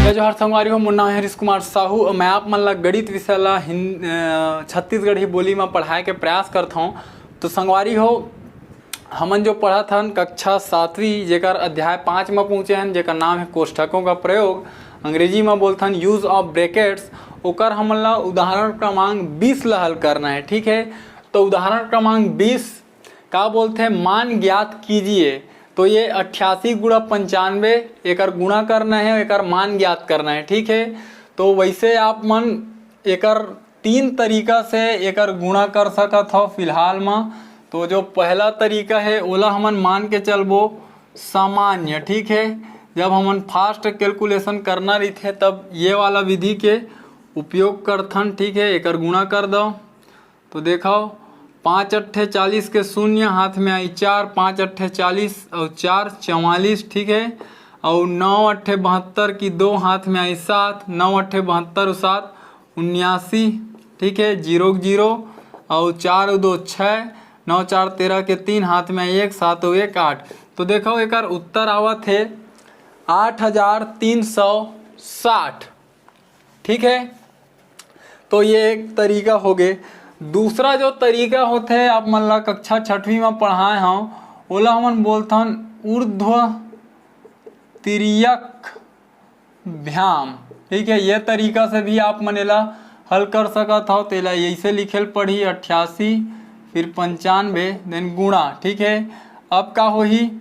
जय जोहार संगवारी हो। मोर नाम है हरीश कुमार साहू और मैं आप मन ला गणित विषय ला छत्तीसगढ़ी बोली में पढ़ाए के प्रयास करता हूँ। तो संगवारी हो, हमन जो पढ़त हन कक्षा 7वीं जेकर अध्याय 5 में पहुँचे हन, जेकर नाम है कोष्ठकों का प्रयोग, अंग्रेजी में बोलथन यूज ऑफ ब्रैकेट्स। ओकर हमन ला उदाहरण क्रमांक 20 ला हल करना है। ठीक है, तो उदाहरण क्रमांक 20 का बोलते हैं मान ज्ञात कीजिए। तो ये 88 गुणा 95 एकर गुणा करना है, एकर मान ज्ञात करना है। ठीक है, तो वैसे आप मन एकर 3 तरीका से एकर गुणा कर सकत हो फिलहाल में। तो जो पहला तरीका है ओला हमन मान के चलबो सामान्य। ठीक है, जब हमन फास्ट कैलकुलेशन करना रही तब ये वाला विधि के उपयोग करथन। ठीक है, एकर गुणा कर दो तो देखो 5 अट्ठे 40 के शून्य, हाथ में आई 4, 5 अट्ठे 40 और 4 44। ठीक है, और 9 अट्ठे 72 की 2, हाथ में आई 7, 9 अट्ठे 72 और 7 79। ठीक है, 0 0 और 4 2 6, 9 4 13 के 3, हाथ में आई 1, 7 और 1 8। तो देखो एकर उत्तर आवत है 8360। ठीक है, तो ये एक तरीका हो गए। दूसरा जो तरीका होते है आप मन ला कक्षा 6वीं में पढ़ाए हूँ, ओला हमन बोलथन ऊर्ध्व तिर्यक भ्याम। ठीक है, ये तरीका से भी आप मन एला हल कर सकत हो। तेला ऐसे लिखेल पढ़ी 88 फिर 95 देन गुणा। ठीक है, अब का होही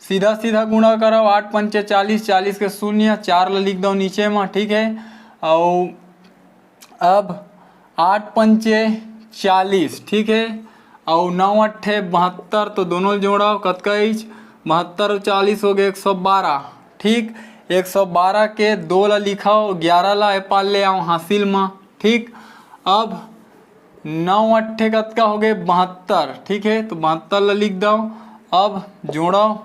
सीधा सीधा गुणा करो 8 पंचे 40, 40 के शून्य, 4 ला लिख दो नीचे में। ठीक है, और अब 8 पंचे 40। ठीक है, और 9 अट्ठे 72, तो दोनों जोड़ा कतका 72 और 40 हो गए 112। ठीक, 112 के 2 ला लिखाओ, 11 ला पाल ले आओ हासिल में। ठीक, अब 9 अट्ठे कतका हो गए 72। ठीक है, तो 72 ला लिख दो। अब जोड़ो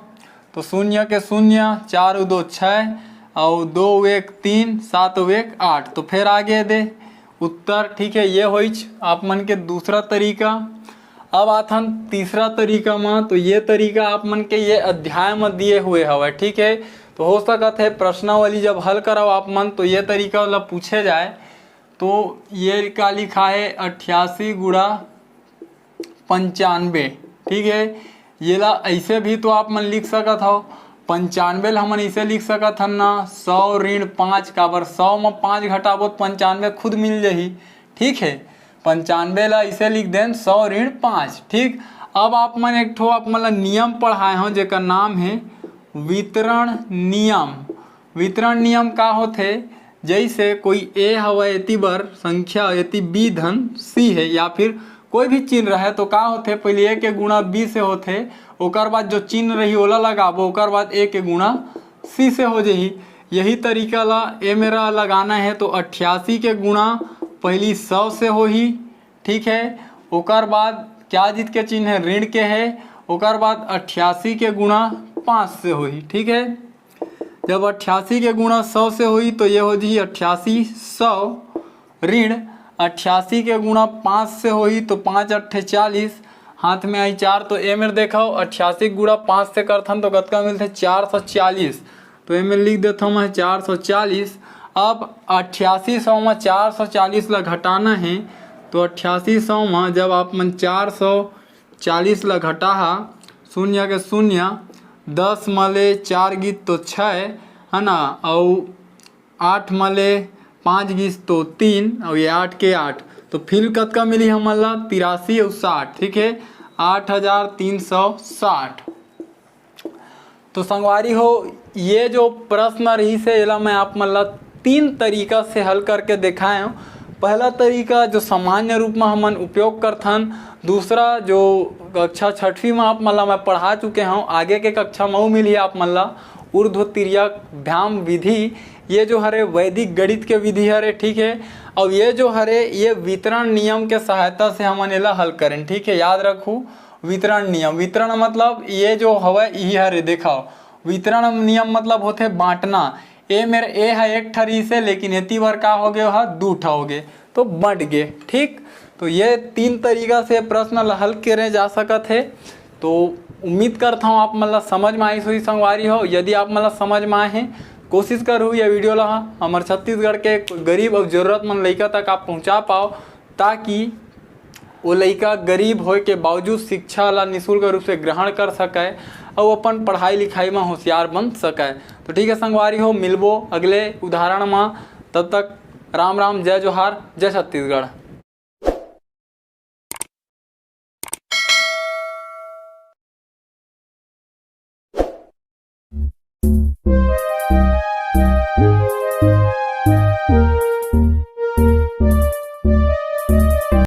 तो शून्य के शून्य, 4 2 6 और 2 1 3, 7 1 8। तो फिर आगे दे उत्तर। ठीक है, ये होइच आप मन के दूसरा तरीका। अब आथन तीसरा तरीका में। तो ये तरीका आप मन के ये अध्याय में दिए हुए हवे। ठीक है, तो हो सकत है प्रश्नावली जब हल कराओ आप मन तो ये तरीका वाला पूछे जाए। तो ये का लिखा है 88 गुणा 95। ठीक है, ये ला ऐसे भी तो आप मन लिख सकत हो। 95 हमन ऐसे लिख सकत हन ना 100 ऋण 5 काबर 100 में 5 घटाबो 95 खुद मिल जाही। ठीक है, 95 ला ऐसे लिख दें 100 ऋण 5। ठीक, अब आप मन एक ठो आप मन नियम पढ़ाए हो जेकर नाम है वितरण नियम। वितरण नियम का होथे, जैसे कोई ए हवे एती बर संख्या एती बी धन सी है, या फिर कोई भी चिन्ह रहे तो का होथे पहले ए के गुणा बी से होथे, ओकर बाद जो चिन्ह रही ओला लगाबो, ओकर बाद ए के गुणा सी से हो जाही। यही तरीका ला ए मेरा लगाना है। तो 88 के गुणा पहली 100 से होही। ठीक है, ओकर बाद क्या जीत के चिन्ह है ऋण के है, ओकर बाद 88 के गुणा 5 से होही। ठीक है, जब 88 के गुणा 100 से होई तो ये हो जी 88 100 ऋण 88 के गुणा 5 से होई तो 5 अट्ठे 40, हाथ में आई 4। तो ए में देखो 88 गुणा 5 से करथन तो कतका मिलते 440। तो ए में लिख देता हूँ मैं 440। अब 8800 में 440 ला घटाना है। तो 8800 में जब आप मन 440 ला घटाहा, शून्य के शून्य, 10 मले 4 गीत तो 6 है ना, और 8 मले 5 गीत तो 3, और ये 8 के 8। तो फिर कतका मिली हमला 83 और 60। ठीक है, 8360। तो संगवारी हो, ये जो प्रश्न रही से एला मैं आप मला 3 तरीका से हल करके दिखाए हूँ। पहला तरीका जो सामान्य रूप में हमन उपयोग करथन, दूसरा जो कक्षा 6वीं में आप मला मैं पढ़ा चुके हूँ, आगे के कक्षा में मिली आप मला ऊर्ध्व तिर्यक भ्याम विधि। ये जो हरे वैदिक गणित के विधि हरे। ठीक है, और ये जो हरे ये वितरण नियम के सहायता से हमन एला हल करें। ठीक है, याद रखू वितरण नियम। वितरण मतलब ये जो हवे यही हरे देखाओ, वितरण नियम मतलब होते बांटना। ए मेरे ए है एक ठरी से, लेकिन एती बार का हो गए है 2 ठा हो गए तो बंट गए। ठीक, तो ये 3 तरीका से प्रश्न हल करे जा सकत है। तो उम्मीद करता हूँ आप मतलब समझ में आई हुई संगवारी हो। यदि आप मतलब समझ में आए हैं कोशिश करूँ ये वीडियो ला हमारे छत्तीसगढ़ के गरीब और ज़रूरतमंद लड़का तक आप पहुँचा पाओ, ताकि वो लड़का गरीब होए के बावजूद शिक्षा ला निःशुल्क रूप से ग्रहण कर सके और अपन पढ़ाई लिखाई में होशियार बन सके। तो ठीक है संगवारी हो, मिलबो अगले उदाहरण में। तब तक राम राम, जय जोहार, जय छत्तीसगढ़।